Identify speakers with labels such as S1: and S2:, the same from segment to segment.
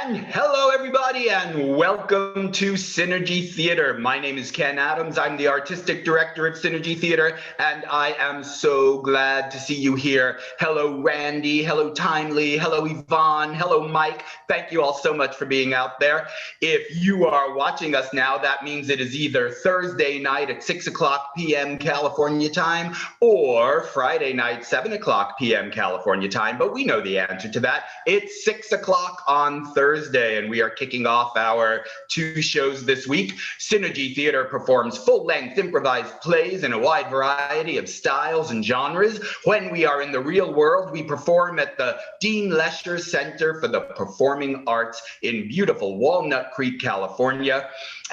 S1: And hello, everybody, and welcome to Synergy Theater. My name is Ken Adams. I'm the Artistic Director at Synergy Theater, and I am so glad to see you here. Hello, Randy. Hello, Timely. Hello, Yvonne. Hello, Mike. Thank you all so much for being out there. If you are watching us now, that means it is either Thursday night at 6 o'clock p.m. California time or Friday night, 7 o'clock p.m. California time, but we know the answer to that. It's 6 o'clock on Thursday, and we are kicking off our two shows this week. Synergy Theater performs full-length improvised plays in a wide variety of styles and genres. When we are in the real world, we perform at the Dean Lesher Center for the Performing Arts in beautiful Walnut Creek, California.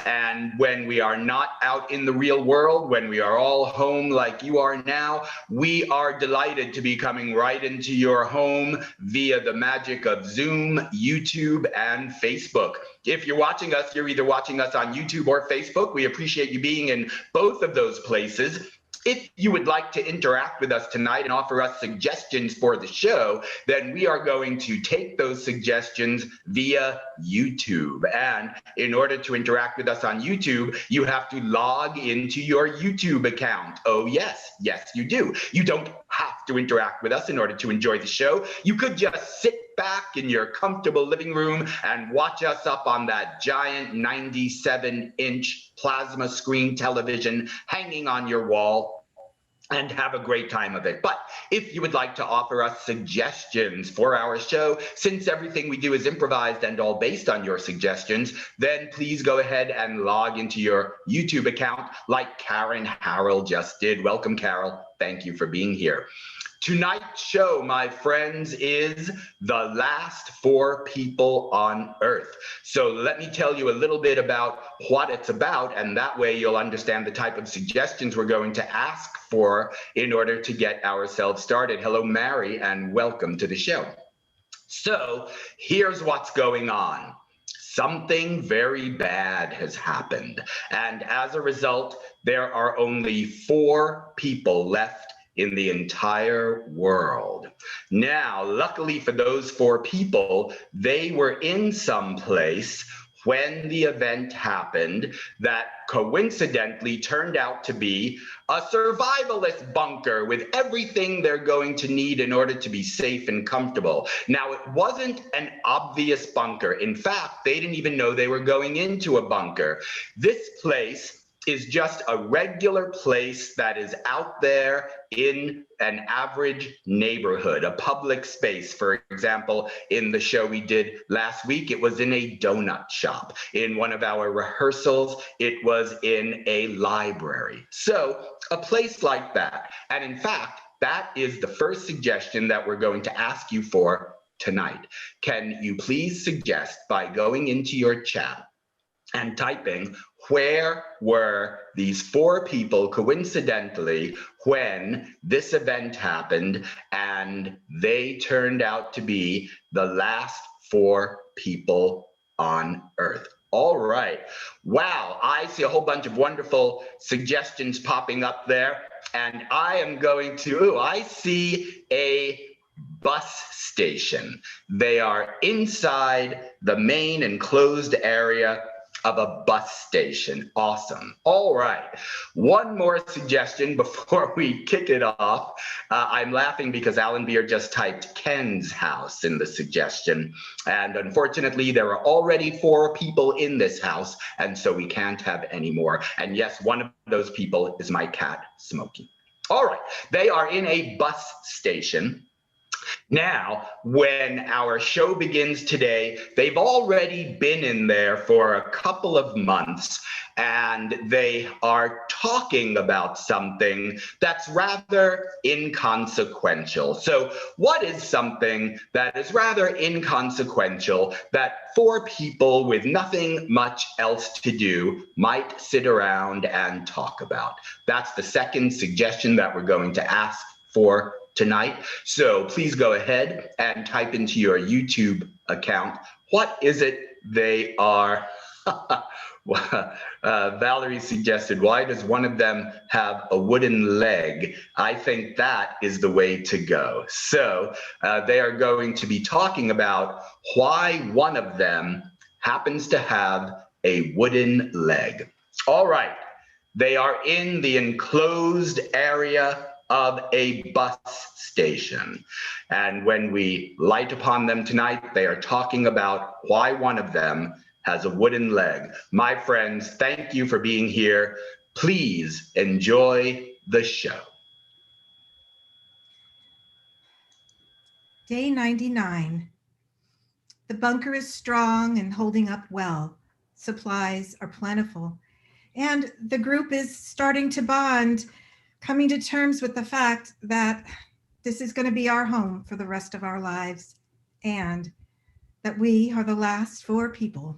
S1: And when we are not out in the real world, when we are all home like you are now, we are delighted to be coming right into your home via the magic of Zoom, YouTube, and Facebook. If you're watching us, you're either watching us on YouTube or Facebook. We appreciate you being in both of those places. If you would like to interact with us tonight and offer us suggestions for the show, then we are going to take those suggestions via YouTube. And in order to interact with us on YouTube, you have to log into your YouTube account. Oh, yes, you do. You don't have to interact with us in order to enjoy the show. You could just sit back in your comfortable living room and watch us up on that giant 97-inch plasma screen television hanging on your wall and have a great time of it. But if you would like to offer us suggestions for our show, since everything we do is improvised and all based on your suggestions, then please go ahead and log into your YouTube account like Karen Harrell just did. Welcome, Carol. Thank you for being here. Tonight's show, my friends, is The Last Four People on Earth. So let me tell you a little bit about what it's about, and that way you'll understand the type of suggestions we're going to ask for in order to get ourselves started. Hello, Mary, and welcome to the show. So here's what's going on. Something very bad has happened, and as a result, there are only 4 people left in the entire world. Now, luckily for those 4 people, they were in some place when the event happened that coincidentally turned out to be a survivalist bunker with everything they're going to need in order to be safe and comfortable. Now, it wasn't an obvious bunker. In fact, they didn't even know they were going into a bunker. This place is just a regular place that is out there in an average neighborhood, a public space. For example, in the show we did last week, it was in a donut shop. In one of our rehearsals, it was in a library. So a place like that. And in fact, that is the first suggestion that we're going to ask you for tonight. Can you please suggest by going into your chat and typing, where were these 4 people coincidentally when this event happened and they turned out to be the last 4 people on Earth? All right. Wow, I see a whole bunch of wonderful suggestions popping up there. And I am going to, I see a bus station. They are inside the main enclosed area of a bus station. Awesome. All right. One more suggestion before we kick it off. I'm laughing because Alan Beer just typed Ken's house in the suggestion. And unfortunately, there are already 4 people in this house, and so we can't have any more. And yes, one of those people is my cat, Smokey. All right. They are in a bus station. Now, when our show begins today, they've already been in there for a couple of months, and they are talking about something that's rather inconsequential. So what is something that is rather inconsequential that 4 people with nothing much else to do might sit around and talk about? That's the second suggestion that we're going to ask for tonight. So please go ahead and type into your YouTube account, what is it they are Valerie suggested, why does one of them have a wooden leg? I think that is the way to go. So they are going to be talking about why one of them happens to have a wooden leg. All right. They are in the enclosed area of a bus station. And when we light upon them tonight, they are talking about why one of them has a wooden leg. My friends, thank you for being here. Please enjoy the show.
S2: Day 99. The bunker is strong and holding up well. Supplies are plentiful. And the group is starting to bond, coming to terms with the fact that this is going to be our home for the rest of our lives, and that we are the last 4 people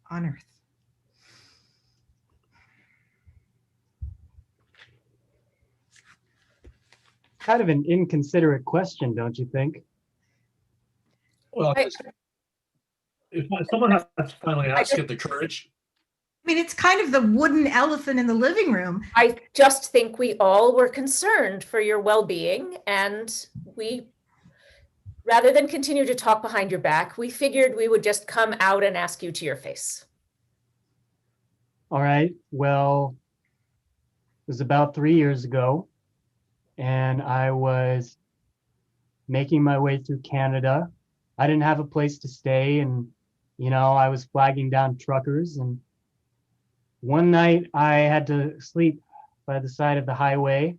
S2: on Earth.
S3: Kind of an inconsiderate question, don't you think?
S4: Well, if someone has to finally ask, get the courage.
S2: I mean, it's kind of the wooden elephant in the living room.
S5: I just think we all were concerned for your well-being, and we, rather than continue to talk behind your back, we figured we would just come out and ask you to your face.
S3: All right, well, it was about 3 years ago, and I was making my way through Canada. I didn't have a place to stay, and, I was flagging down truckers, and one night I had to sleep by the side of the highway,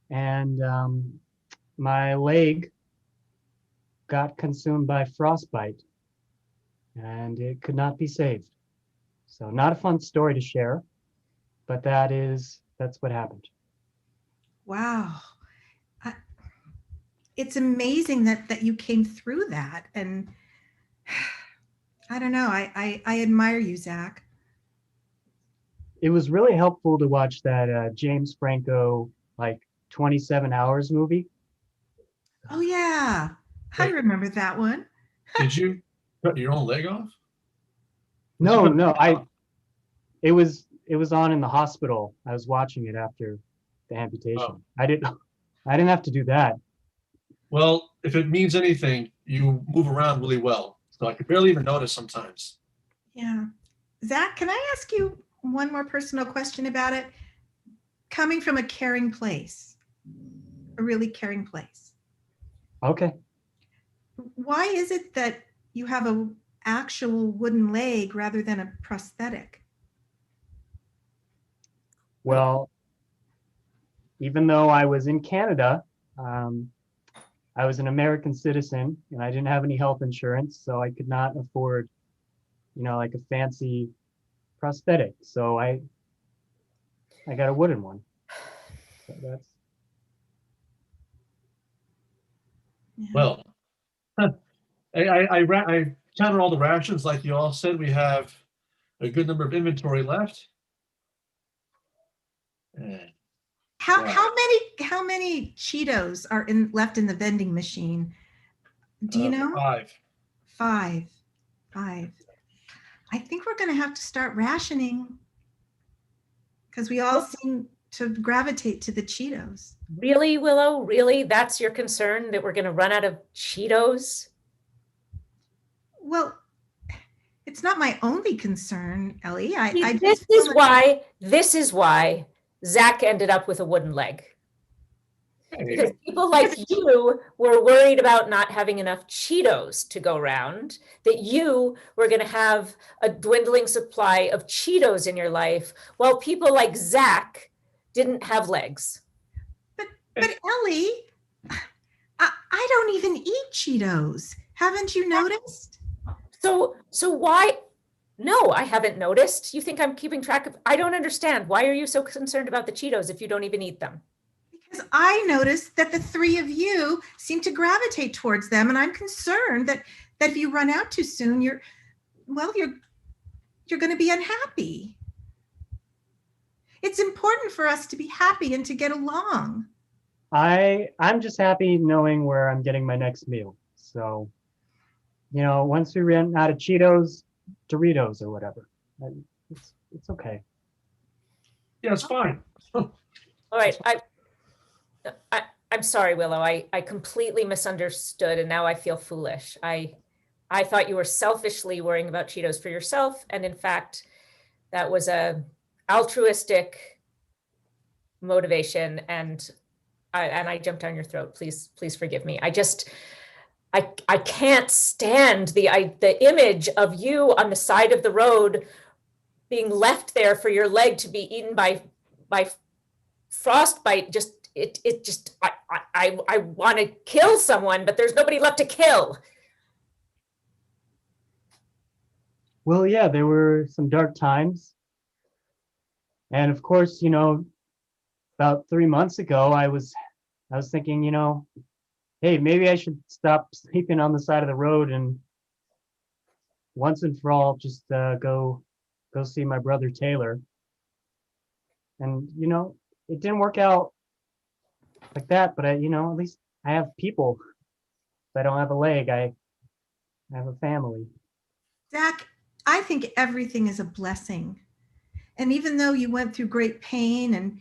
S3: and my leg got consumed by frostbite, and it could not be saved. So not a fun story to share, but that's what happened.
S2: Wow. It's amazing that you came through that. And I don't know, I admire you, Zach.
S3: It was really helpful to watch that James Franco, 27 Hours movie.
S2: Oh yeah, I remember that one.
S4: Did you cut your own leg off?
S3: No, it was on in the hospital. I was watching it after the amputation.
S4: Oh.
S3: I didn't have to do that.
S4: Well, if it means anything, you move around really well. So I could barely even notice sometimes.
S2: Yeah. Zach, can I ask you one more personal question about it? Coming from a caring place, a really caring place.
S3: Okay.
S2: Why is it that you have an actual wooden leg rather than a prosthetic?
S3: Well, even though I was in Canada, I was an American citizen and I didn't have any health insurance, so I could not afford, a fancy prosthetic. So I got a wooden one. So that's.
S2: Yeah.
S4: Well, I counted all the rations like you all said. We have a good number of inventory left. And
S2: How many Cheetos are left in the vending machine? Do you know?
S4: 5.
S2: Five. I think we're going to have to start rationing because we all seem to gravitate to the Cheetos.
S5: Really, Willow? Really? That's your concern, that we're going to run out of Cheetos?
S2: Well, it's not my only concern, Ellie.
S5: This is why Zach ended up with a wooden leg. Because people like you were worried about not having enough Cheetos to go around, that you were going to have a dwindling supply of Cheetos in your life, while people like Zach didn't have legs.
S2: But Ellie, I don't even eat Cheetos. Haven't you noticed?
S5: So why? No, I haven't noticed. You think I'm keeping track of? I don't understand. Why are you so concerned about the Cheetos if you don't even eat them?
S2: Because I noticed that the 3 of you seem to gravitate towards them, and I'm concerned that if you run out too soon, you're going to be unhappy. It's important for us to be happy and to get along.
S3: I'm just happy knowing where I'm getting my next meal. So, once we run out of Cheetos, Doritos or whatever. It's okay.
S4: Yeah, it's fine.
S5: All right, I'm sorry, Willow. I completely misunderstood, and now I feel foolish. I thought you were selfishly worrying about Cheetos for yourself, and in fact, that was a altruistic motivation, and I jumped down your throat. Please forgive me. I can't stand the image of you on the side of the road being left there for your leg to be eaten by frostbite. I want to kill someone, but there's nobody left to kill.
S3: Well, yeah, there were some dark times. And of course, about 3 months ago, I was thinking, hey, maybe I should stop sleeping on the side of the road and once and for all just go see my brother Taylor. And it didn't work out like that, but at least I have people. If I don't have a leg, I have a family.
S2: Zach, I think everything is a blessing. And even though you went through great pain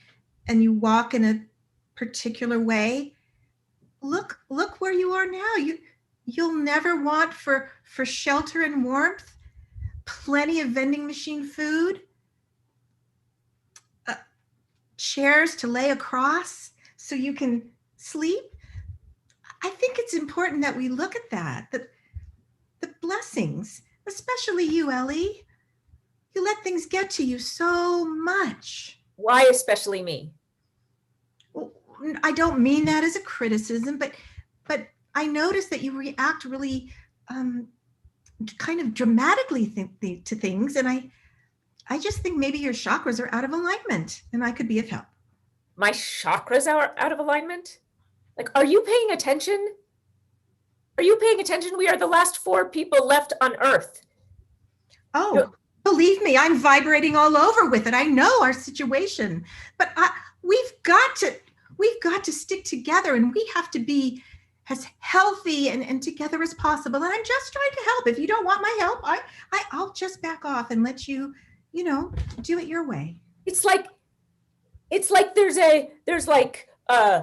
S2: and you walk in a particular way, look where you are now. You'll never want for shelter and warmth, plenty of vending machine food, chairs to lay across so you can sleep. I think it's important that we look at that the blessings, especially you, Ellie. You let things get to you so much.
S5: Why especially me?
S2: Well, I don't mean that as a criticism, but I notice that you react really kind of dramatically to things, and I just think maybe your chakras are out of alignment, and I could be of help.
S5: My chakras are out of alignment? Like, are you paying attention? Are you paying attention? We are the last 4 people left on Earth.
S2: Oh, believe me, I'm vibrating all over with it. I know our situation, but we've got to stick together, and we have to be as healthy and together as possible. And I'm just trying to help. If you don't want my help, I'll just back off and let you, do it your way.
S5: It's like there's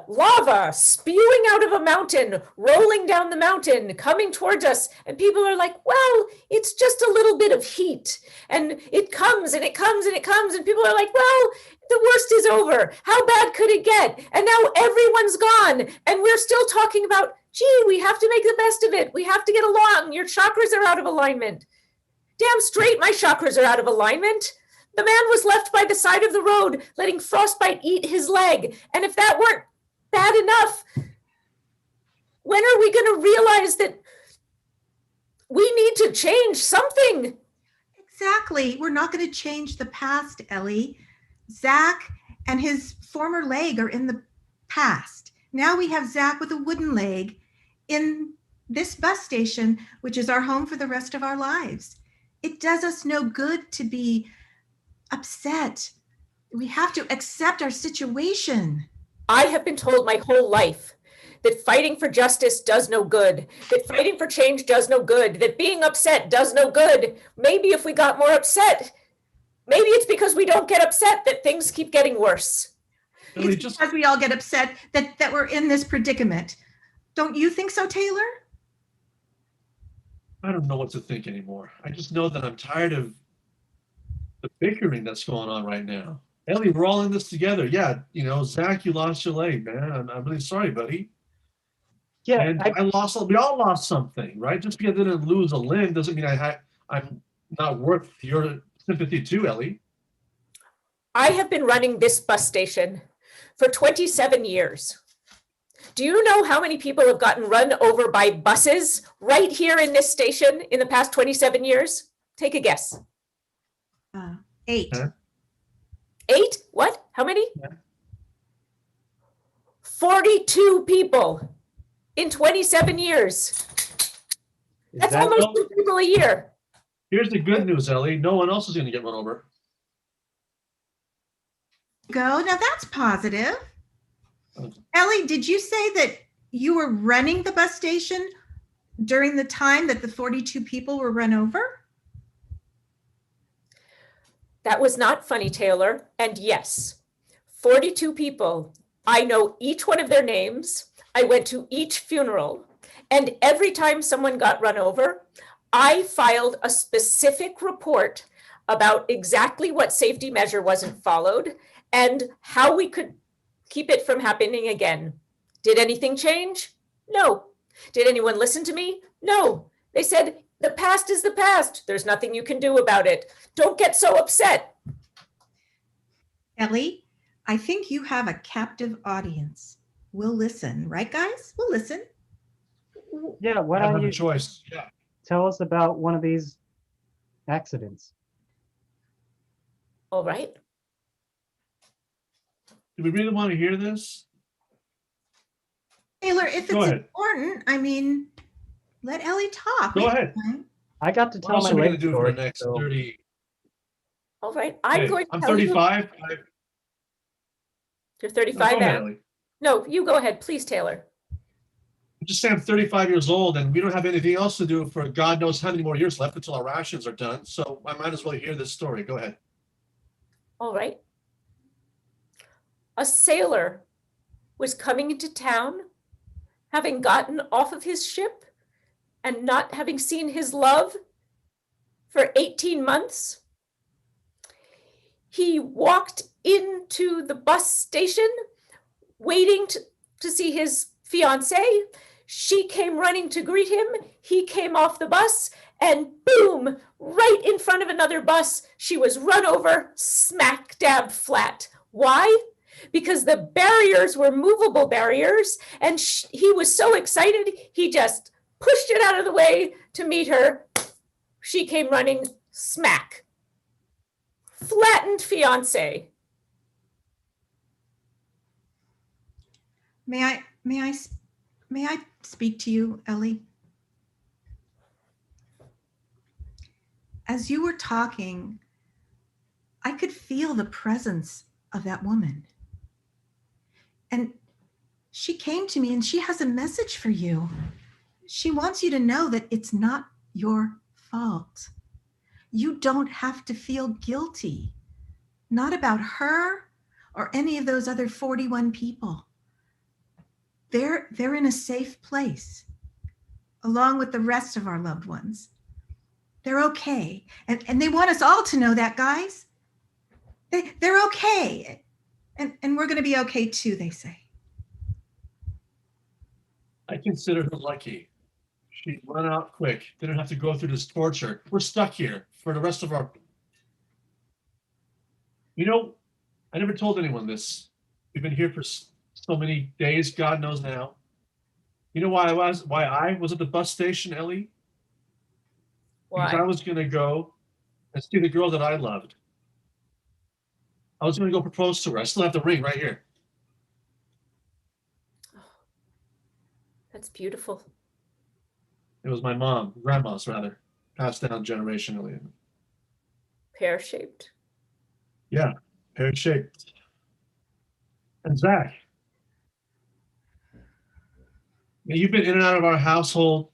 S5: lava spewing out of a mountain, rolling down the mountain, coming towards us. And people are like, well, it's just a little bit of heat. And it comes and it comes and it comes. And people are like, well, the worst is over. How bad could it get? And now everyone's gone. And we're still talking about, gee, we have to make the best of it. We have to get along. Your chakras are out of alignment. Damn straight, my chakras are out of alignment. The man was left by the side of the road, letting frostbite eat his leg. And if that weren't bad enough, when are we going to realize that we need to change something?
S2: Exactly. We're not going to change the past, Ellie. Zach and his former leg are in the past. Now we have Zach with a wooden leg in this bus station, which is our home for the rest of our lives. It does us no good to be upset. We have to accept our situation.
S5: I have been told my whole life that fighting for justice does no good, that fighting for change does no good, that being upset does no good. Maybe if we got more upset, maybe it's because we don't get upset that things keep getting worse.
S2: It's because we all get upset that we're in this predicament. Don't you think so, Taylor?
S4: I don't know what to think anymore. I just know that I'm tired of the bickering that's going on right now. Ellie, we're all in this together. Yeah, Zach, you lost your leg, man. I'm really sorry, buddy.
S3: Yeah,
S4: and we all lost something, right? Just because I didn't lose a limb doesn't mean I'm not worth your sympathy too, Ellie.
S5: I have been running this bus station for 27 years. Do you know how many people have gotten run over by buses right here in this station in the past 27 years? Take a guess.
S2: 8.
S5: 8? What? How many?
S4: Yeah.
S5: 42 people in 27 years. That's almost 2 people a year.
S4: Here's the good news, Ellie. No one else is going to get run over.
S2: Now that's positive. Ellie, did you say that you were running the bus station during the time that the 42 people were run over?
S5: That was not funny, Taylor. And yes, 42 people. I know each one of their names. I went to each funeral. And every time someone got run over, I filed a specific report about exactly what safety measure wasn't followed and how we could keep it from happening again. Did anything change? No. Did anyone listen to me? No. They said, the past is the past. There's nothing you can do about it. Don't get so upset.
S2: Ellie, I think you have a captive audience. We'll listen, right, guys? We'll listen.
S3: Yeah, why
S4: I don't
S3: don't
S4: have a
S3: you
S4: choice. Yeah.
S3: tell us about one of these accidents?
S5: All right.
S4: Do we really want to hear this?
S2: Taylor, if
S4: Go
S2: it's
S4: ahead.
S2: important, I mean, let Ellie talk.
S4: Go
S2: We have
S4: ahead.
S2: time.
S3: I got to
S4: What
S3: tell
S4: else
S3: my
S4: are we going
S3: leg
S4: to do for
S3: story,
S4: the next
S3: so
S4: 30?
S5: All right. I'm
S4: Hey,
S5: going to
S4: I'm
S5: tell you.
S4: 35.
S5: You're
S4: No,
S5: 35
S4: go ahead,
S5: now.
S4: Ellie.
S5: No, you go ahead, please, Taylor.
S4: I'm just saying I'm 35 years old and we don't have anything else to do for God knows how many more years left until our rations are done. So I might as well hear this story. Go ahead.
S5: All right. A sailor was coming into town, having gotten off of his ship and not having seen his love for 18 months. He walked into the bus station waiting to see his fiancée. She came running to greet him. He came off the bus and boom, right in front of another bus, she was run over, smack dab flat. Why? Because the barriers were movable barriers and he was so excited, he just pushed it out of the way to meet her. She came running, smack. Flattened fiancé.
S2: May I speak to you, Ellie? As you were talking, I could feel the presence of that woman. And she came to me and she has a message for you. She wants you to know that it's not your fault. You don't have to feel guilty, not about her or any of those other 41 people. They're in a safe place, along with the rest of our loved ones. They're okay. And they want us all to know that, guys. They're okay. And we're going to be okay too, they say.
S4: I consider her lucky. She run out quick. Didn't have to go through this torture. We're stuck here for the rest of our. You know, I never told anyone this. We've been here for so many days. God knows now. You know why I was at the bus station, Ellie? Because I
S5: Why?
S4: was going to go and see the girl that I loved. I was going to go propose to her. I still have the ring right here.
S5: That's beautiful.
S4: It was my mom, grandma's rather, passed down generationally.
S5: Pear-shaped.
S4: Yeah, pear-shaped. And Zach, you've been in and out of our household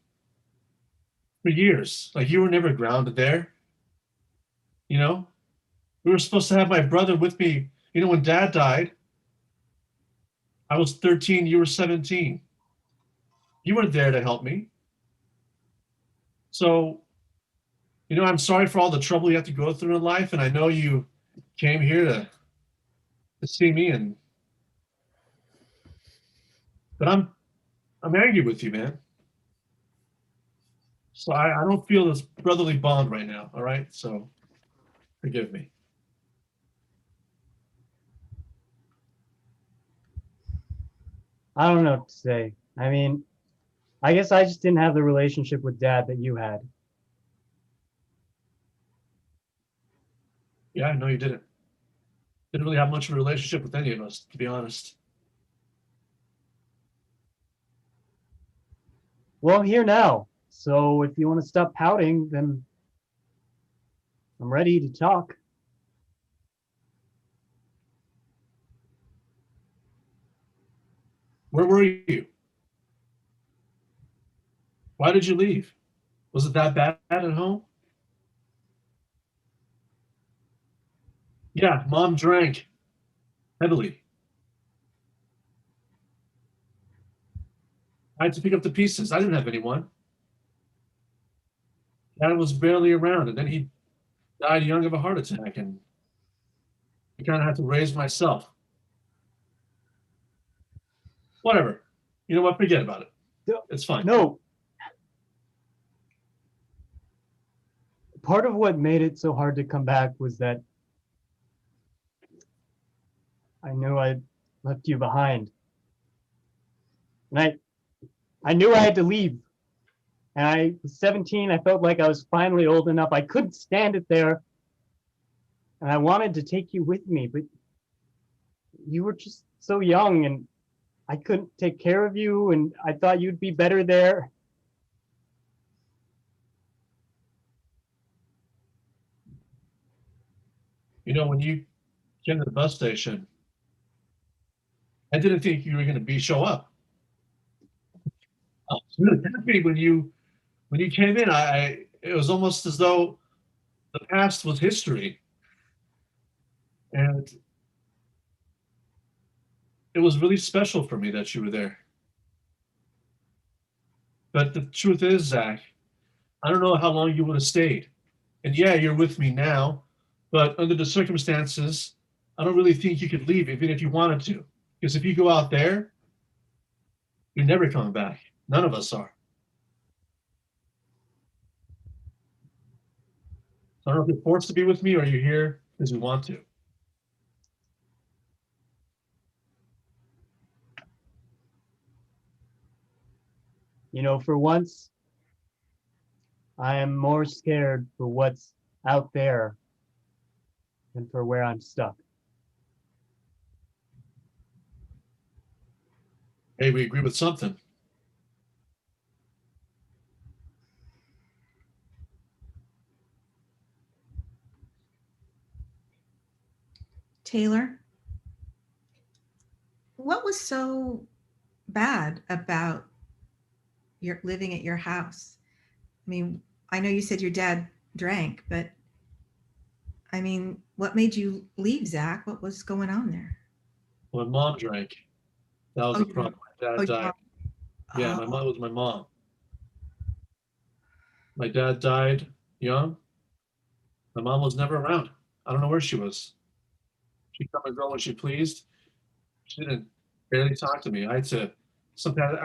S4: for years. Like, you were never grounded there. You know, we were supposed to have my brother with me. You know, when Dad died, I was 13, you were 17. You weren't there to help me. So, you know, I'm sorry for all the trouble you have to go through in life, and I know you came here to see me, but I'm angry with you, man. So I don't feel this brotherly bond right now, all right? So forgive me.
S3: I don't know what to say. I mean, I guess I just didn't have the relationship with Dad that you had.
S4: Yeah, I know you didn't. Didn't really have much of a relationship with any of us, to be honest.
S3: Well, I'm here now. So if you want to stop pouting, then I'm ready to talk.
S4: Where were you? Why did you leave? Was it that bad at home? Yeah, mom drank heavily. I had to pick up the pieces. I didn't have anyone. Dad was barely around, and then he died young of a heart attack, and I kind of had to raise myself. Whatever. You know what? Forget about it. It's fine.
S3: No. Part of what made it so hard to come back was that I knew I left you behind. And I knew I had to leave. And I was 17. I felt like I was finally old enough. I couldn't stand it there. And I wanted to take you with me, but you were just so young and I couldn't take care of you. And I thought you'd be better there.
S4: You know, when you came to the bus station, I didn't think you were going to show up. I was really happy when you came in. It was almost as though the past was history, and it was really special for me that you were there. But the truth is, Zach, I don't know how long you would have stayed. And yeah, you're with me now, but under the circumstances, I don't really think you could leave even if you wanted to. Because if you go out there, you're never coming back. None of us are. So I don't know if you're forced to be with me or you're here because you want to.
S3: You know, for once, I am more scared for what's out there than for where I'm stuck.
S4: Hey, we agree with something.
S2: Taylor, what was so bad about your living at your house? I mean, I know you said your dad drank, but I mean, what made you leave, Zach? What was going on there?
S4: When mom drank, that was
S2: Oh,
S4: the
S2: your
S4: problem. My
S2: oh,
S4: dad
S2: your
S4: died.
S2: mom.
S4: Yeah, my mom was my mom. My dad died young. My mom was never around. I don't know where she was. She'd come and go when she pleased. She didn't barely talk to me. I had to sometimes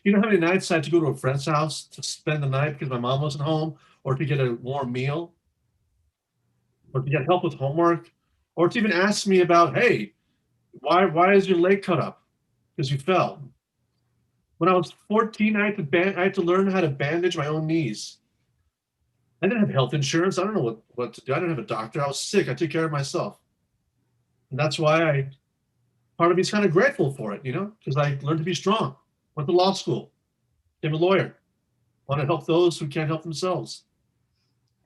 S4: you know how many nights I had to go to a friend's house to spend the night because my mom wasn't home, or to get a warm meal, or to get help with homework, or to even ask me about, hey, why is your leg cut up? Because you fell. When I was 14, I had to learn how to bandage my own knees. I didn't have health insurance. I don't know what to do. I didn't have a doctor. I was sick. I took care of myself. And that's why part of me is kind of grateful for it, you know, because I learned to be strong. Went to law school, became a lawyer. Want to help those who can't help themselves.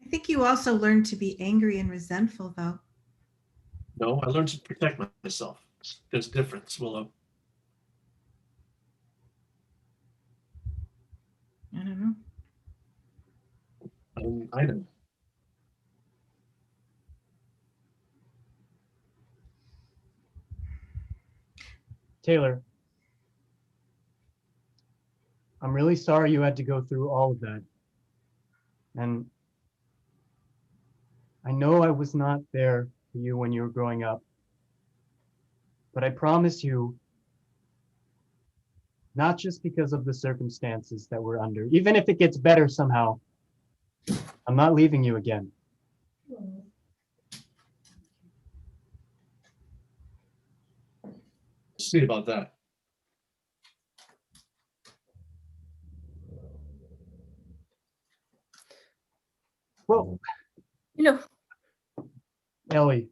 S2: I think you also learned to be angry and resentful, though.
S4: No, I learned to protect myself. There's a difference, Willow.
S2: I don't know.
S4: I know.
S3: Taylor, I'm really sorry you had to go through all of that. And I know I was not there for you when you were growing up, but I promise you, not just because of the circumstances that we're under, even if it gets better somehow, I'm not leaving you again.
S4: See about that.
S3: Well,
S5: You know,
S3: Ellie,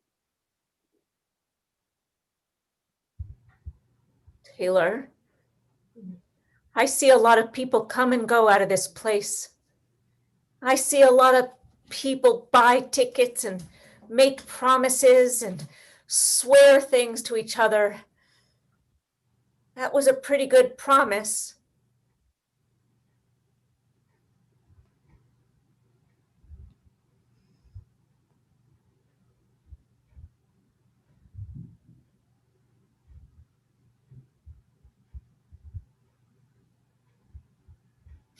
S5: Taylor, I see a lot of people come and go out of this place. I see a lot of people buy tickets and make promises and swear things to each other. That was a pretty good promise.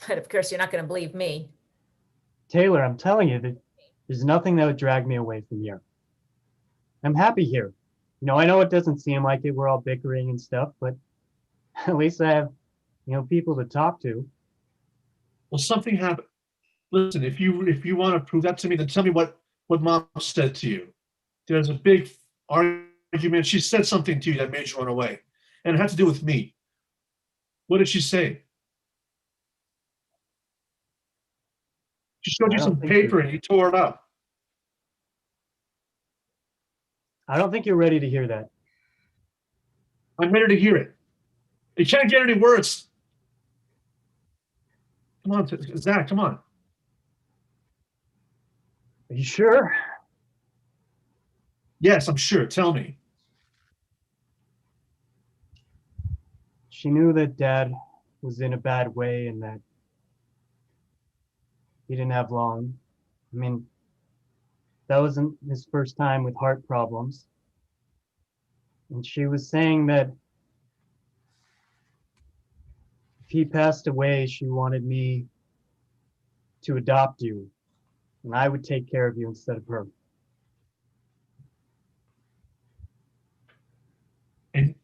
S5: But of course, you're not going to believe me.
S3: Taylor, I'm telling you that there's nothing that would drag me away from here. I'm happy here. I know it doesn't seem like it. We're all bickering and stuff, but at least I have, people to talk to.
S4: Well, something happened. Listen, if you want to prove that to me, then tell me what mom said to you. There's a big argument. She said something to you that made you run away, and it had to do with me. What did she say? She showed you some paper and you tore it up.
S3: I don't think you're ready to hear that.
S4: I'm ready to hear it. You can't get any words. Come on, Zach, come on.
S3: Are you sure?
S4: Yes, I'm sure. Tell me.
S3: She knew that Dad was in a bad way and that he didn't have long. I mean, that wasn't his first time with heart problems. And she was saying that if he passed away, she wanted me to adopt you, and I would take care of you instead of her.
S4: And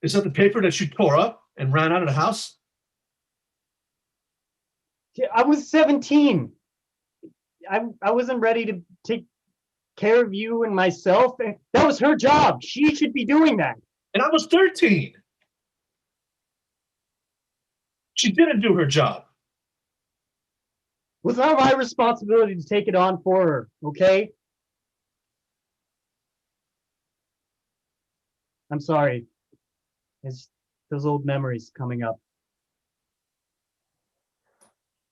S4: is that the paper that you tore up and ran out of the house?
S3: Yeah, I was 17. I wasn't ready to take care of you and myself. That was her job. She should be doing that.
S4: And I was 13. She didn't do her job.
S3: It was not my responsibility to take it on for her, okay? I'm sorry. It's those old memories coming up.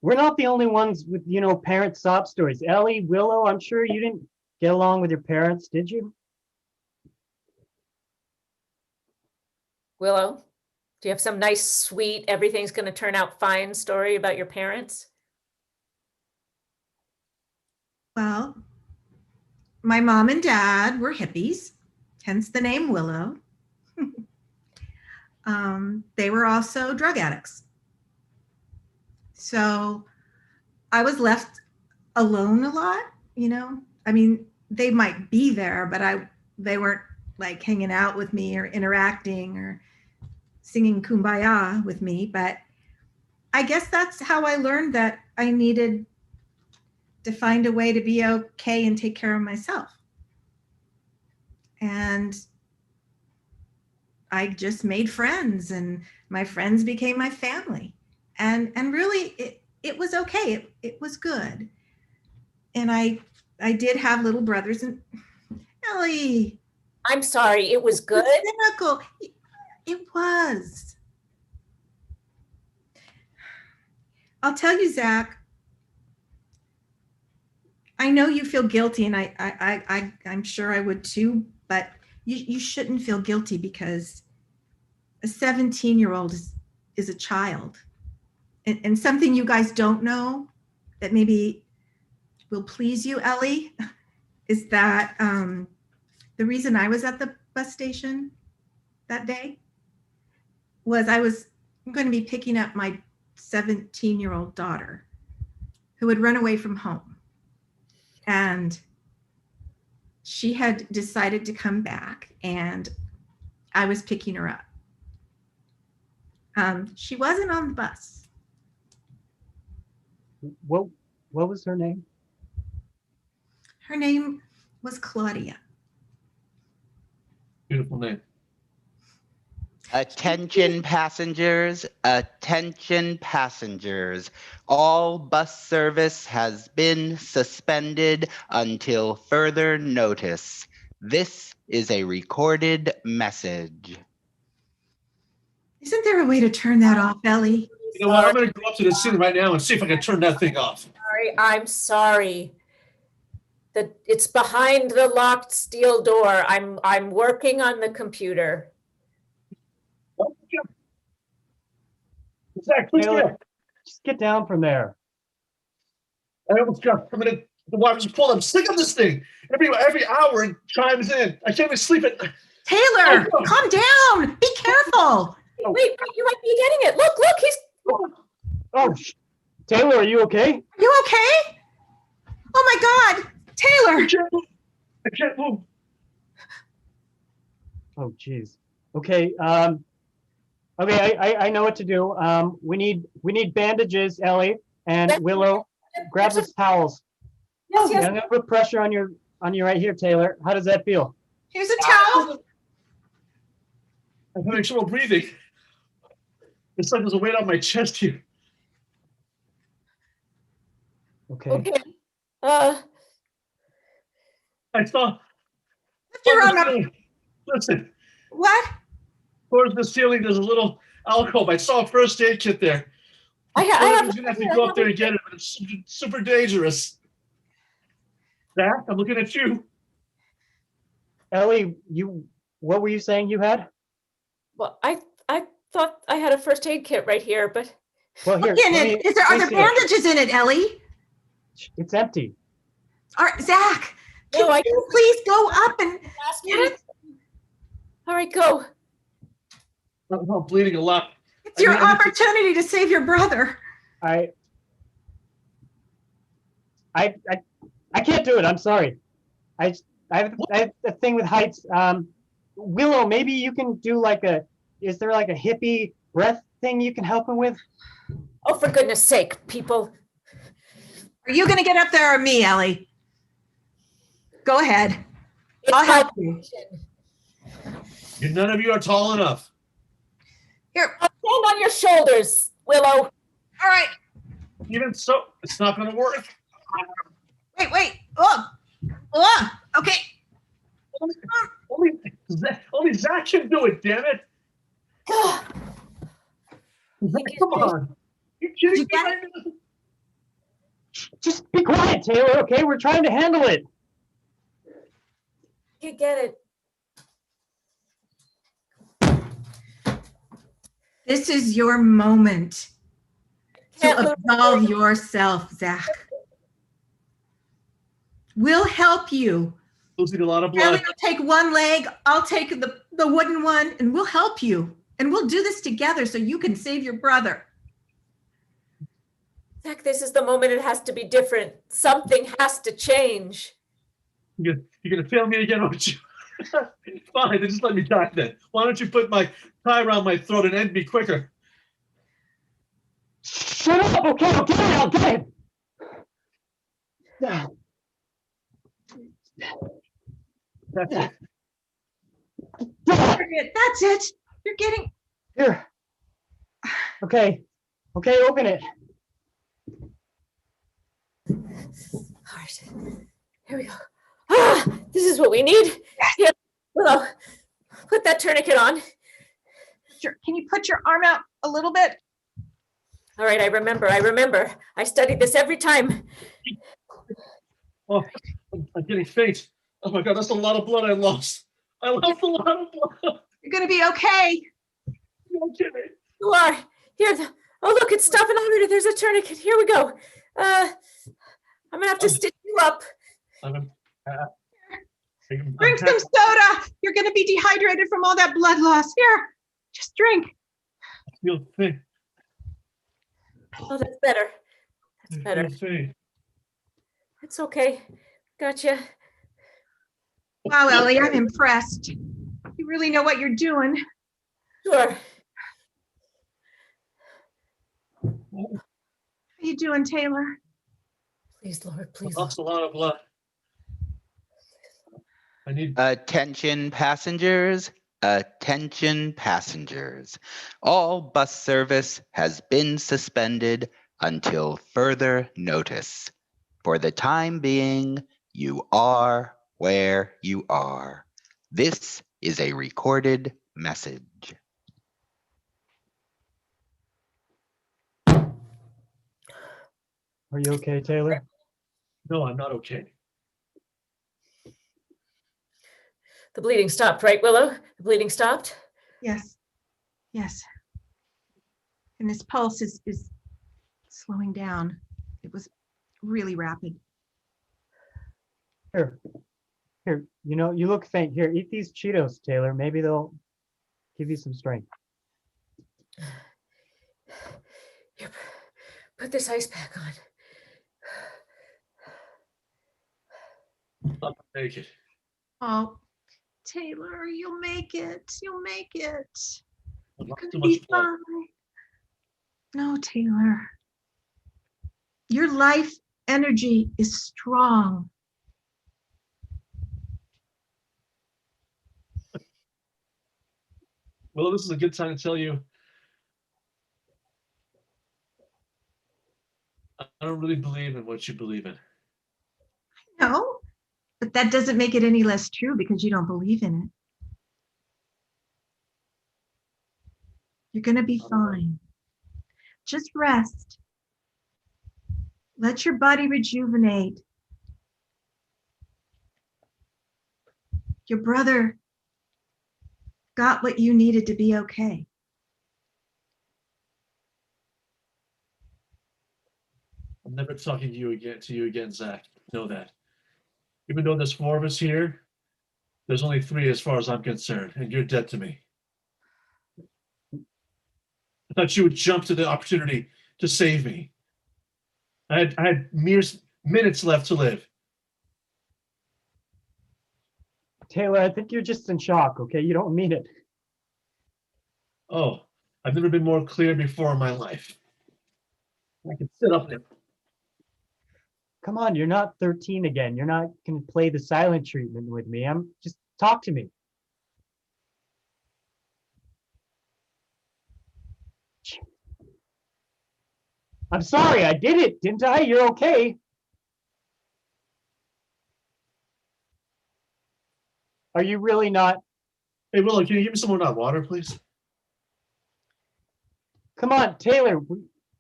S3: We're not the only ones with, parent sob stories. Ellie, Willow, I'm sure you didn't get along with your parents, did you?
S5: Willow, do you have some nice, sweet, everything's going to turn out fine story about your parents?
S2: Well, my mom and dad were hippies, hence the name Willow. They were also drug addicts. So I was left alone a lot, I mean, they might be there, but they weren't like hanging out with me or interacting or singing Kumbaya with me. But I guess that's how I learned that I needed to find a way to be okay and take care of myself. And I just made friends, and my friends became my family. And really it was okay. It was good. And I did have little brothers. And Ellie,
S5: I'm sorry, it was good.
S2: Cynical. It was. I'll tell you, Zach, I know you feel guilty, and I'm sure I would too, but you shouldn't feel guilty, because a 17-year-old is a child. And something you guys don't know that maybe will please you, Ellie, is that the reason I was at the bus station that day was I was going to be picking up my 17-year-old daughter who had run away from home. And she had decided to come back, and I was picking her up. She wasn't on the bus.
S3: What was her name?
S2: Her name was Claudia.
S4: Beautiful name.
S1: Attention passengers, attention passengers. All bus service has been suspended until further notice. This is a recorded message.
S2: Isn't there a way to turn that off, Ellie?
S4: You know what? I'm going to go up to the ceiling right now and see if I can turn that thing off.
S5: I'm sorry. It's behind the locked steel door. I'm working on the computer.
S4: Zach, please
S3: Taylor,
S4: get.
S3: just get down from there.
S4: I almost got. I'm gonna. The water just pulled. I'm sick of this thing. Every hour it chimes in. I can't even sleep at.
S2: Taylor, calm down. Be careful.
S5: Wait, you might be getting it. Look, he's.
S3: Oh, Taylor, are you okay?
S2: You okay? Oh my God, Taylor!
S4: I can't move.
S3: Oh, geez. Okay. Okay. I know what to do. We need bandages, Ellie and Willow. Grab those towels.
S5: Yes,
S3: And
S5: yes.
S3: I'm gonna put pressure on your right here, Taylor. How does that feel?
S2: Here's a towel.
S4: I'm having trouble breathing. It's like there's a weight on my chest here.
S3: Okay.
S5: Okay.
S4: I saw.
S2: Lift your arm up.
S4: Listen,
S2: What?
S4: towards the ceiling, there's a little alcove. I saw a first aid kit there.
S5: I
S4: One of
S5: have.
S4: you's gonna have to go up there and get it, but it's super dangerous. Zach, I'm looking at you.
S3: Ellie, what were you saying you had?
S5: Well, I thought I had a first aid kit right here, but
S3: Well, here.
S2: Look in it. Are there
S3: see it.
S2: bandages in it, Ellie?
S3: It's empty.
S2: All right, Zach,
S5: No,
S2: can you please go up and
S5: ask
S2: get
S5: me.
S2: it?
S5: All right, go.
S4: I'm bleeding a lot.
S2: It's your
S4: I need to-
S2: opportunity to save your brother.
S3: I can't do it. I'm sorry. I have a thing with heights. Willow, maybe you can do is there like a hippie breath thing you can help him with?
S5: Oh, for goodness sake, people.
S2: Are you going to get up there or me, Ellie? Go ahead.
S5: It's
S2: I'll
S5: my
S2: help you.
S5: position.
S4: None of you are tall enough.
S2: Here.
S5: I'll stand on your shoulders, Willow.
S2: All right.
S4: Even so, it's not going to work.
S2: Wait. Oh. Okay.
S4: Only Zach can do it, damn it. Zach, come on. You kidding
S2: You
S4: me
S2: get
S4: right
S2: it?
S4: now?
S3: Just be quiet, Taylor, okay? We're trying to handle it.
S5: You get it.
S2: This is your moment
S5: Can't
S2: to
S5: move.
S2: absolve yourself, Zach. We'll help you.
S4: Losing a lot of
S2: Ellie
S4: blood.
S2: will take one leg, I'll take the wooden one, and we'll help you. And we'll do this together so you can save your brother.
S5: Zach, this is the moment it has to be different. Something has to change.
S4: You're going to fail me again, aren't you? Fine, then just let me die then. Why don't you put my tie around my throat and end me quicker?
S3: Shut up, okay? I'll get it.
S4: That's it.
S2: That's it. You're getting.
S3: Here. Okay, open it.
S5: All right, here we go. This is what we need. Here, Willow, put that tourniquet on.
S2: Sure. Can you put your arm out a little bit?
S5: All right, I remember. I studied this every time.
S4: Oh, I'm getting faint. Oh my God, that's a lot of blood I lost. I lost a lot of blood.
S2: You're going to be okay.
S4: Okay.
S5: You are. Here, oh, look, it's stopping already. There's a tourniquet. Here we go. I'm going to have to stitch you up.
S2: Drink some soda. You're going to be dehydrated from all that blood loss. Here, just drink.
S4: I feel faint.
S5: Oh, that's better. That's better.
S4: I feel faint.
S5: It's okay. Gotcha.
S2: Wow, Ellie, I'm impressed. You really know what you're doing.
S5: Sure.
S2: How you doing, Taylor?
S5: Please, Lord,
S4: I
S5: please.
S4: lost a lot of blood. I need.
S1: Attention passengers, attention passengers. All bus service has been suspended until further notice. For the time being, you are where you are. This is a recorded message.
S3: Are you okay, Taylor?
S4: No, I'm not okay.
S5: The bleeding stopped, right, Willow? The bleeding stopped?
S2: Yes. And his pulse is slowing down. It was really rapid.
S3: Here. You look faint. Here, eat these Cheetos, Taylor. Maybe they'll give you some strength.
S5: Put this ice pack on.
S4: I'm not naked.
S2: Oh, Taylor, you'll make it. You'll make it.
S4: I'm
S2: You're
S4: not
S2: gonna
S4: too
S2: be
S4: much blood.
S2: fine. No, Taylor. Your life energy is strong.
S4: Well, this is a good time to tell you I don't really believe in what you believe in.
S2: No, but that doesn't make it any less true because you don't believe in it. You're going to be fine. Just rest. Let your body rejuvenate. Your brother got what you needed to be okay.
S4: I'm never talking to you again, Zach. Know that. Even though there's 4 of us here, there's only 3 as far as I'm concerned, and you're dead to me. I thought you would jump to the opportunity to save me. I had mere minutes left to live.
S3: Taylor, I think you're just in shock, okay? You don't mean it.
S4: Oh, I've never been more clear before in my life. I can sit up there.
S3: Come on, you're not 13 again. You're not going to play the silent treatment with me. Just talk to me. I'm sorry, I did it, didn't I? You're okay. Are you really not?
S4: Hey, Willow, can you give me some more hot water, please?
S3: Come on, Taylor.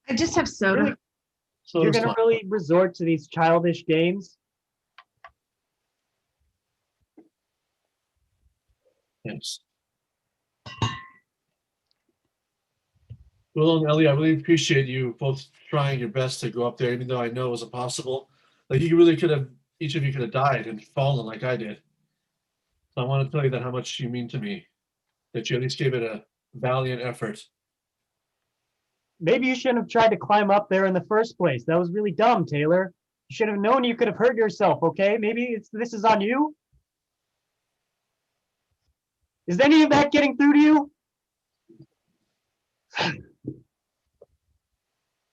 S2: I just have soda.
S3: Really,
S4: So
S3: you're going to really resort to these childish games?
S4: Yes. Willow and Ellie, I really appreciate you both trying your best to go up there, even though I know it was impossible. Like you really could have, each of you could have died and fallen like I did. So I want to tell you that how much you mean to me, that you at least gave it a valiant effort.
S3: Maybe you shouldn't have tried to climb up there in the first place. That was really dumb, Taylor. You should have known you could have hurt yourself, okay? Maybe this is on you? Is any of that getting through to you?
S4: I'm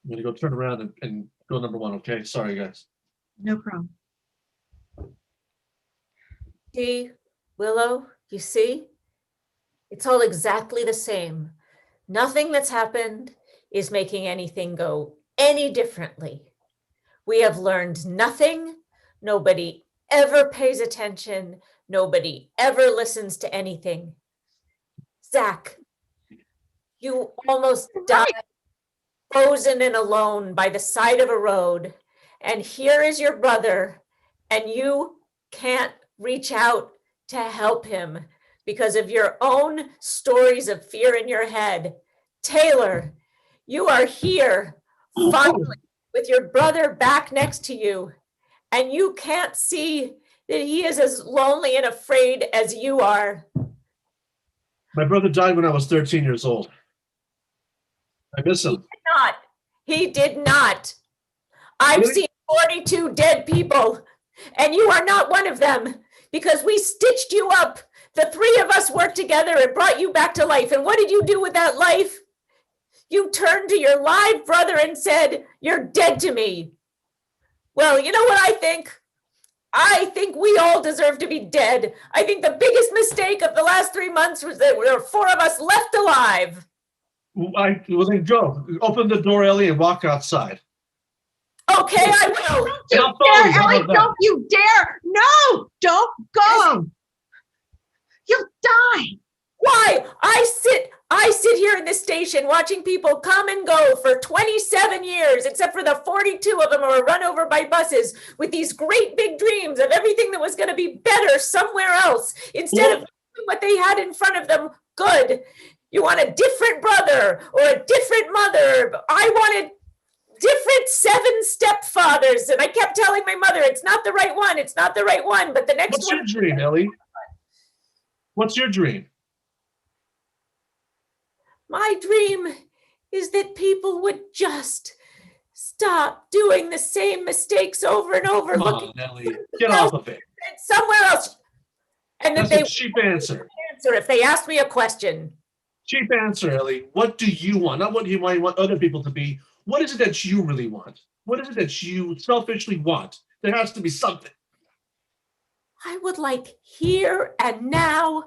S4: going to go turn around and go number 1, okay? Sorry, guys.
S2: No problem.
S5: See, Willow, you see? It's all exactly the same. Nothing that's happened is making anything go any differently. We have learned nothing. Nobody ever pays attention. Nobody ever listens to anything. Zach, you almost died frozen and alone by the side of a road. And here is your brother, and you can't reach out to help him because of your own stories of fear in your head. Taylor, you are here finally with your brother back next to you, and you can't see that he is as lonely and afraid as you are.
S4: My brother died when I was 13 years old. I miss him.
S5: He did not. I've seen 42 dead people, and you are not one of them because we stitched you up. The 3 of us worked together and brought you back to life. And what did you do with that life? You turned to your live brother and said, "You're dead to me." Well, you know what I think? I think we all deserve to be dead. I think the biggest mistake of the last 3 months was that there were 4 of us left alive.
S4: Well, then go. Open the door, Ellie, and walk outside.
S5: Okay, I will.
S2: Don't you dare, Ellie, don't you dare. No, don't go. You'll die.
S5: Why? I sit here in this station watching people come and go for 27 years, except for the 42 of them who were run over by buses with these great big dreams of everything that was going to be better somewhere else instead of doing what they had in front of them good. You want a different brother or a different mother. I wanted different 7 stepfathers, and I kept telling my mother, it's not the right one, it's not the right one, but the next
S4: What's
S5: one.
S4: your dream, Ellie? What's your dream?
S5: My dream is that people would just Stop doing the same mistakes over and over.
S4: Come
S5: Look
S4: on, Ellie, get off of it.
S5: at somewhere else. And if
S4: That's
S5: they
S4: a cheap answer.
S5: answer, if they ask me a question,
S4: Cheap answer, Ellie. What do you want? Not what you might want other people to be. What is it that you really want? What is it that you selfishly want? There has to be something.
S5: I would like here and now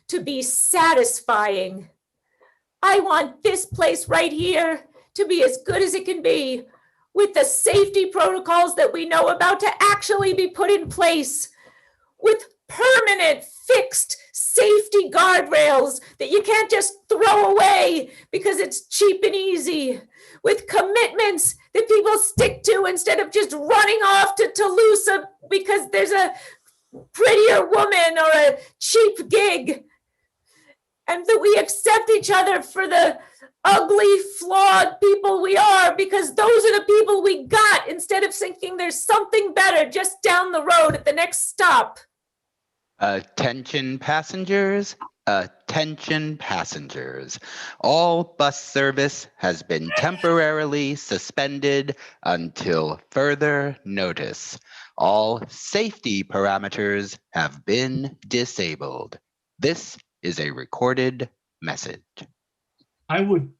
S5: to be satisfying. I want this place right here to be as good as it can be, with the safety protocols that we know about to actually be put in place, with permanent fixed safety guardrails that you can't just throw away because it's cheap and easy, with commitments that people stick to instead of just running off to Toulouse because there's a prettier woman or a cheap gig, and that we accept each other for the ugly, flawed people we are, because those are the people we got, instead of thinking there's something better just down the road at the next stop.
S1: Attention passengers, attention passengers. All bus service has been temporarily suspended until further notice. All safety parameters have been disabled. This is a recorded message.
S4: I would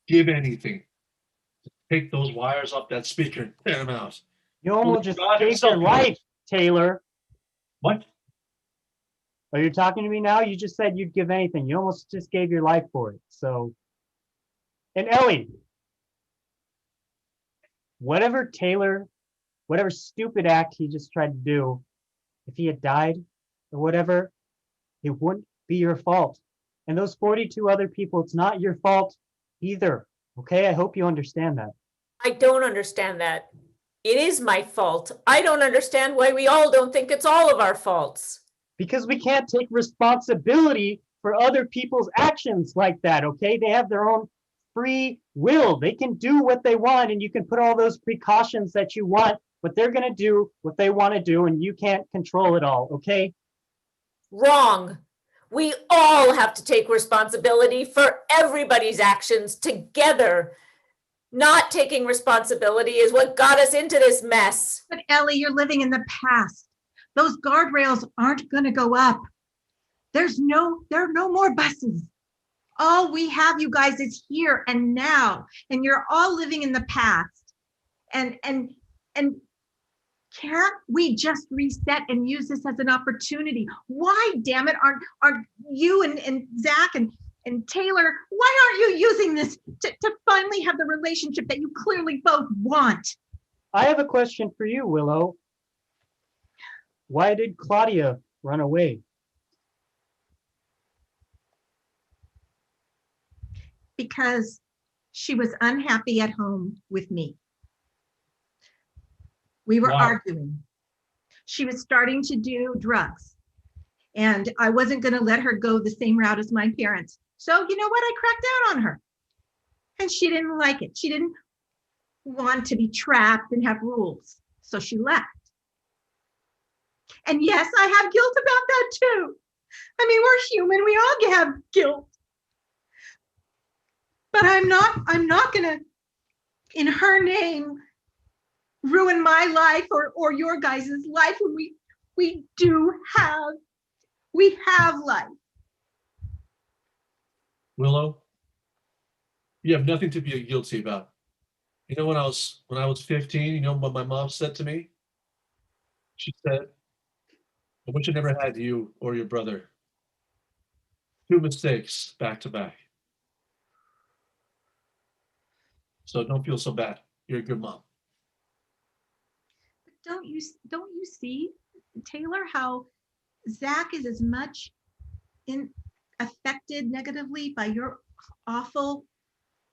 S4: give anything to take those wires off that speaker and tear them out.
S3: You almost just
S4: God
S3: gave
S4: himself
S3: your
S4: knows.
S3: life, Taylor.
S4: What?
S3: Are you talking to me now? You just said you'd give anything. You almost just gave your life for it. So, and Ellie, whatever stupid act he just tried to do, if he had died or whatever, it wouldn't be your fault. And those 42 other people, it's not your fault either. Okay, I hope you understand that.
S5: I don't understand that. It is my fault. I don't understand why we all don't think it's all of our faults.
S3: Because we can't take responsibility for other people's actions like that, okay? They have their own free will. They can do what they want, and you can put all those precautions that you want, but they're gonna do what they wanna do, and you can't control it all, okay?
S5: Wrong. We all have to take responsibility for everybody's actions together. Not taking responsibility is what got us into this mess.
S2: But Ellie, you're living in the past. Those guardrails aren't going to go up. There are no more buses. All we have, you guys, is here and now, and you're all living in the past. And can't we just reset and use this as an opportunity? Why, damn it, aren't you and Zach and Taylor, why aren't you using this to finally have the relationship that you clearly both want?
S3: I have a question for you, Willow. Why did Claudia run away?
S2: Because she was unhappy at home with me. We were arguing. She was starting to do drugs, and I wasn't going to let her go the same route as my parents. So you know what? I cracked down on her, and she didn't like it. She didn't want to be trapped and have rules, so she left. And yes, I have guilt about that too. I mean, we're human. We all have guilt. But I'm not going to, in her name, ruin my life or your guys' life when we have life.
S4: Willow, you have nothing to be guilty about. You know, when I was 15, you know what my mom said to me? She said, I wish I never had you or your brother. 2 mistakes back to back. So don't feel so bad. You're a good mom.
S2: Don't you see, Taylor, how Zach is as much affected negatively by your awful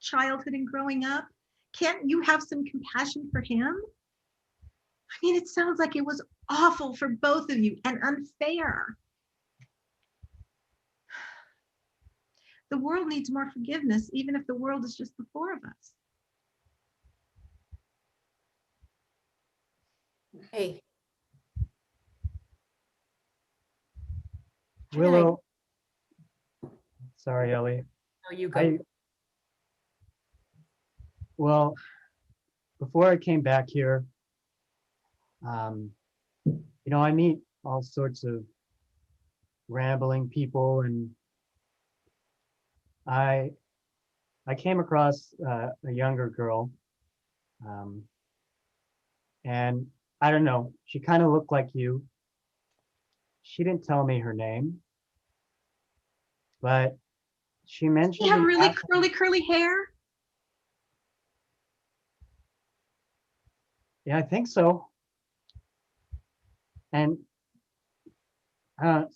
S2: childhood and growing up? Can't you have some compassion for him? I mean, it sounds like it was awful for both of you and unfair. The world needs more forgiveness, even if the world is just the four of us.
S5: Hey.
S3: Willow. Sorry, Ellie.
S5: No, you go.
S3: Well, before I came back here, I meet all sorts of rambling people, and I came across a younger girl, and I don't know, she kind of looked like you. She didn't tell me her name, but she mentioned
S2: You have
S3: in
S2: really
S3: passing-
S2: curly hair.
S3: Yeah, I think so. And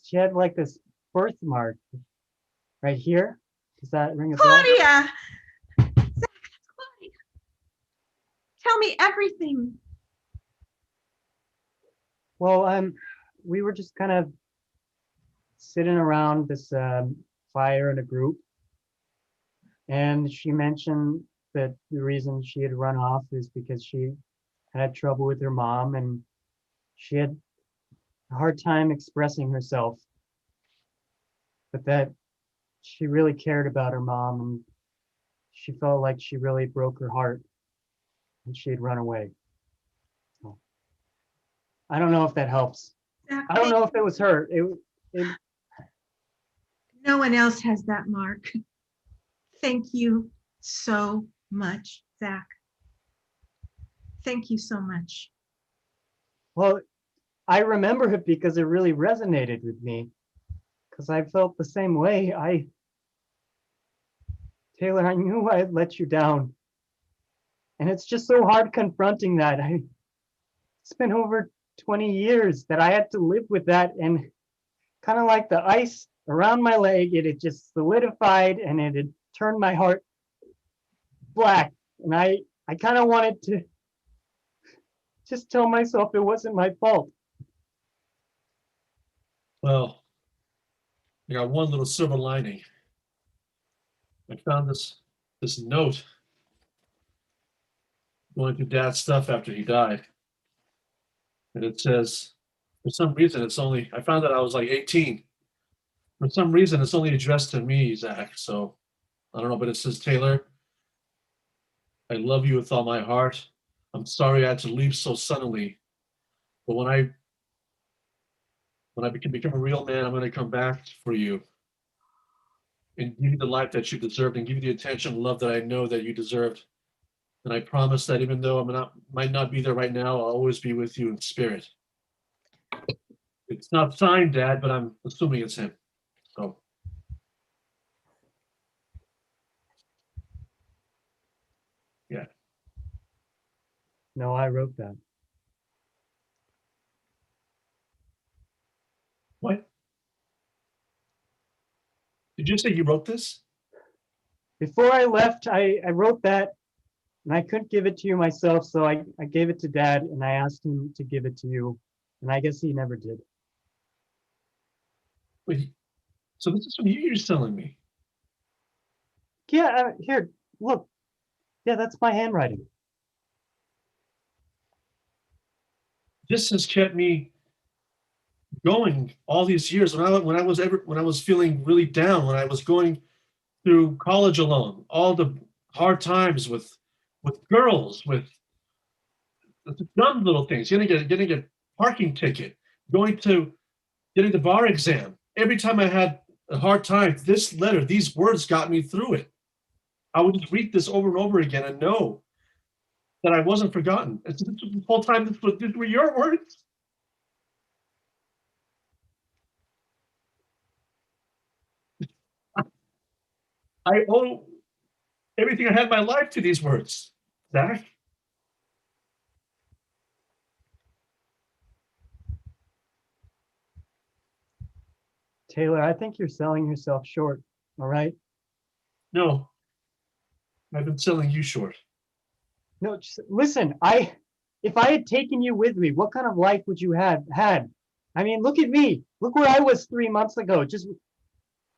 S3: she had like this birthmark right here. Does that ring a bell?
S2: Claudia! Zach, that's Claudia. Tell me everything.
S3: Well, we were just kind of sitting around this fire in a group, and she mentioned that the reason she had run off is because she had trouble with her mom, and she had a hard time expressing herself, but that she really cared about her mom, and she felt like she really broke her heart, and she had run away. So, I don't know if that helps.
S2: Zach,
S3: I don't know if it was her. It
S2: no one else has that mark. Thank you so much, Zach. Thank you so much.
S3: Well, I remember it because it really resonated with me, because I felt the same way. Taylor, I knew I had let you down, and it's just so hard confronting that. It's been over 20 years that I had to live with that, and kind of like the ice around my leg, it had just solidified, and it had turned my heart black. And I kind of wanted to just tell myself it wasn't my fault.
S4: Well, I got one little silver lining. I found this note going through Dad's stuff after he died. And it says, for some reason, I found out I was like 18. For some reason, it's only addressed to me, Zach. So I don't know, but it says, Taylor, I love you with all my heart. I'm sorry I had to leave so suddenly. But when I can become a real man, I'm going to come back for you and give you the life that you deserved and give you the attention and love that I know that you deserved. And I promise that even though might not be there right now, I'll always be with you in spirit. It's not signed, Dad, but I'm assuming it's him. So. Yeah.
S3: No, I wrote that.
S4: What? Did you say you wrote this?
S3: Before I left, I wrote that, and I couldn't give it to you myself, so I gave it to Dad, and I asked him to give it to you, and I guess he never did.
S4: Wait, so this is what you're telling me?
S3: Yeah, here, look. Yeah, that's my handwriting.
S4: This has kept me going all these years. When I was feeling really down, when I was going through college alone, all the hard times with girls, with dumb little things, getting a parking ticket, getting the bar exam. Every time I had a hard time, this letter, these words got me through it. I would just read this over and over again and know that I wasn't forgotten. And so this whole time, these were your words. I owe everything I had in my life to these words, Zach.
S3: Taylor, I think you're selling yourself short, all right?
S4: No, I've been selling you short.
S3: No, just listen, if I had taken you with me, what kind of life would you have had? I mean, look at me. Look where I was 3 months ago, just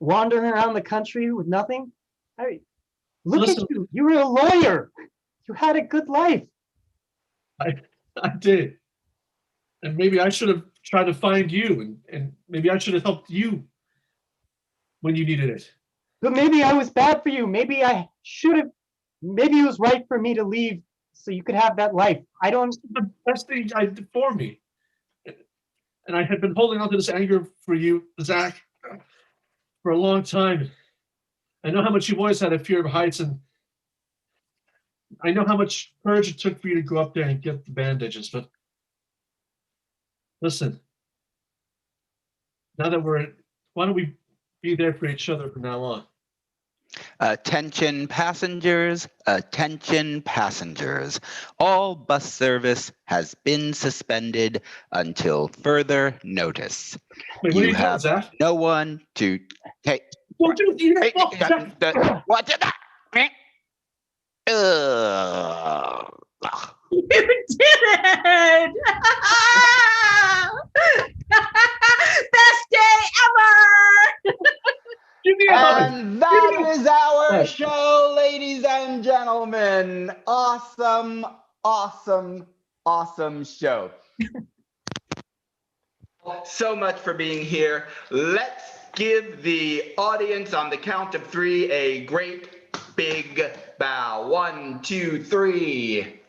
S3: wandering around the country with nothing. Look at you. You were a lawyer. You had a good life.
S4: I did. And maybe I should have tried to find you, and maybe I should have helped you when you needed it.
S3: But maybe I was bad for you. Maybe it was right for me to leave so you could have that life. I don't.
S4: The best thing I did for me. And I had been holding on to this anger for you, Zach, for a long time. I know how much you've always had a fear of heights, and I know how much courage it took for you to go up there and get the bandages. But listen, now that why don't we be there for each other from now on?
S1: Attention passengers, attention passengers. All bus service has been suspended until further notice.
S4: Wait, what are you doing,
S1: have
S4: Zach?
S1: no one to take.
S4: Don't do it.
S1: Hey,
S4: Zach.
S1: what did that?
S2: You did it! Best day ever!
S4: Give me a hug.
S1: And that is our show, ladies and gentlemen. Awesome, awesome, awesome show. So much for being here. Let's give the audience on the count of 3 a great big bow. 1, 2, 3.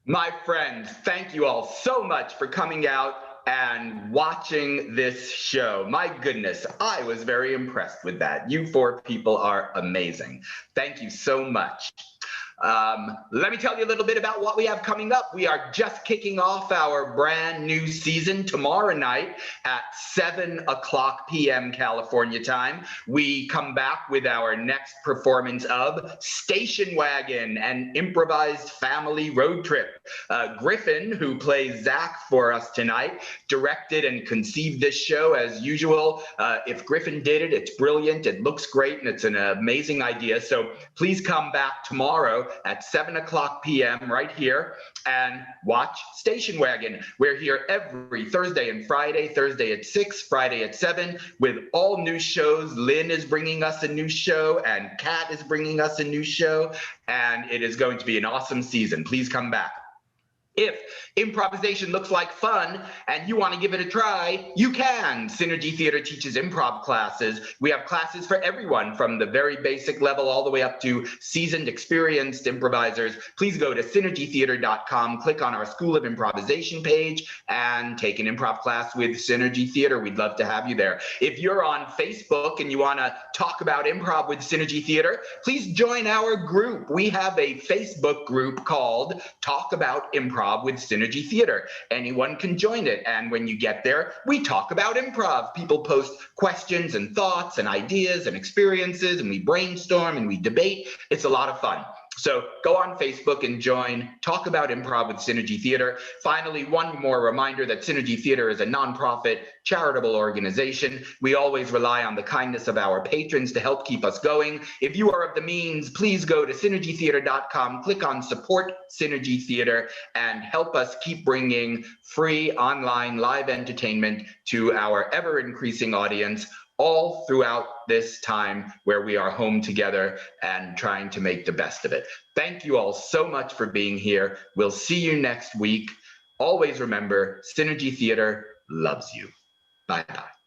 S1: My friends, thank you all so much for coming out and watching this show. My goodness, I was very impressed with that. You 4 people are amazing. Thank you so much. Let me tell you a little bit about what we have coming up. We are just kicking off our brand new season tomorrow night at 7:00 p.m. California time. We come back with our next performance of Station Wagon, an improvised family road trip. Griffin, who plays Zach for us tonight, directed and conceived this show as usual. If Griffin did it, it's brilliant, it looks great, and it's an amazing idea. So please come back tomorrow at 7:00 p.m. right here and watch Station Wagon. We're here every Thursday and Friday, Thursday at 6, Friday at 7, with all new shows. Lynn is bringing us a new show, and Kat is bringing us a new show, and it is going to be an awesome season. Please come back. If improvisation looks like fun and you want to give it a try, you can. Synergy Theater teaches improv classes. We have classes for everyone from the very basic level all the way up to seasoned, experienced improvisers. Please go to synergytheater.com, click on our School of Improvisation page, and take an improv class with Synergy Theater. We'd love to have you there. If you're on Facebook and you want to talk about improv with Synergy Theater, please join our group. We have a Facebook group called Talk About Improv with Synergy Theater. Anyone can join it, and when you get there, we talk about improv. People post questions and thoughts and ideas and experiences, and we brainstorm and we debate. It's a lot of fun. So go on Facebook and join Talk About Improv with Synergy Theater. Finally, one more reminder that Synergy Theater is a nonprofit charitable organization. We always rely on the kindness of our patrons to help keep us going. If you are of the means, please go to synergytheater.com, click on Support Synergy Theater, and help us keep bringing free online live entertainment to our ever-increasing audience, all throughout this time where we are home together and trying to make the best of it. Thank you all so much for being here. We'll see you next week. Always remember, Synergy Theater loves you. Bye-bye.